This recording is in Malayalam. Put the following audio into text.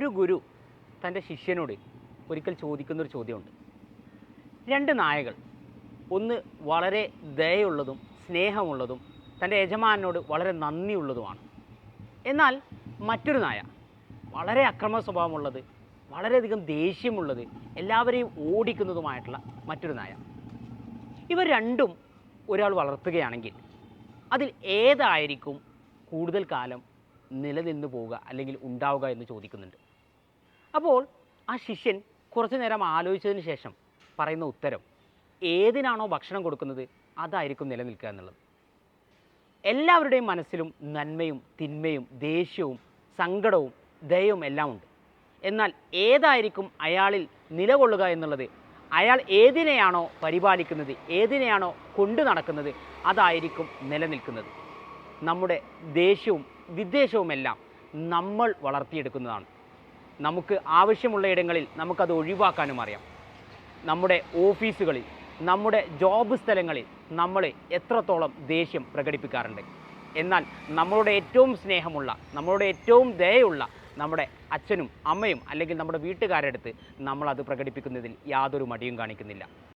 ഒരു ഗുരു തൻ്റെ ശിഷ്യനോട് ഒരിക്കൽ ചോദിക്കുന്നൊരു ചോദ്യമുണ്ട്. രണ്ട് നായകൾ, ഒന്ന് വളരെ ദയയുള്ളതും സ്നേഹമുള്ളതും തൻ്റെ യജമാനോട് വളരെ നന്ദിയുള്ളതുമാണ്. എന്നാൽ മറ്റൊരു നായ വളരെ അക്രമ സ്വഭാവമുള്ളത്, വളരെയധികം ദേഷ്യമുള്ളത്, എല്ലാവരെയും ഓടിക്കുന്നതുമായിട്ടുള്ള മറ്റൊരു നായ. ഇവർ രണ്ടും ഒരാൾ വളർത്തുകയാണെങ്കിൽ അതിൽ ഏതായിരിക്കും കൂടുതൽ കാലം നിലനിന്ന് പോവുക അല്ലെങ്കിൽ ഉണ്ടാവുക എന്ന് ചോദിക്കുന്നുണ്ട്. അപ്പോൾ ആ ശിഷ്യൻ കുറച്ചു നേരം ആലോചിച്ചതിന് ശേഷം പറയുന്ന ഉത്തരം, ഏതിനാണോ ഭക്ഷണം കൊടുക്കുന്നത് അതായിരിക്കും നിലനിൽക്കുക എന്നുള്ളത്. എല്ലാവരുടെയും മനസ്സിലും നന്മയും തിന്മയും ദേഷ്യവും സങ്കടവും ദയവും എല്ലാം ഉണ്ട്. എന്നാൽ ഏതായിരിക്കും അയാളിൽ നിലകൊള്ളുക എന്നുള്ളത്, അയാൾ ഏതിനെയാണോ പരിപാലിക്കുന്നത്, ഏതിനെയാണോ കൊണ്ടു നടക്കുന്നത് അതായിരിക്കും നിലനിൽക്കുന്നത്. നമ്മുടെ ദേഷ്യവും വിദ്വേഷവുമെല്ലാം നമ്മൾ വളർത്തിയെടുക്കുന്നതാണ്. നമുക്ക് ആവശ്യമുള്ള ഇടങ്ങളിൽ നമുക്കത് ഒഴിവാക്കാനും അറിയാം. നമ്മുടെ ഓഫീസുകളിൽ, നമ്മുടെ ജോബ് സ്ഥലങ്ങളിൽ നമ്മൾ എത്രത്തോളം ദേഷ്യം പ്രകടിപ്പിക്കാറുണ്ട്. എന്നാൽ നമ്മളുടെ ഏറ്റവും സ്നേഹമുള്ള, നമ്മളുടെ ഏറ്റവും ദയയുള്ള നമ്മുടെ അച്ഛനും അമ്മയും അല്ലെങ്കിൽ നമ്മുടെ വീട്ടുകാരുടെ അടുത്ത് നമ്മളത് പ്രകടിപ്പിക്കുന്നതിൽ യാതൊരു മടിയും കാണിക്കുന്നില്ല.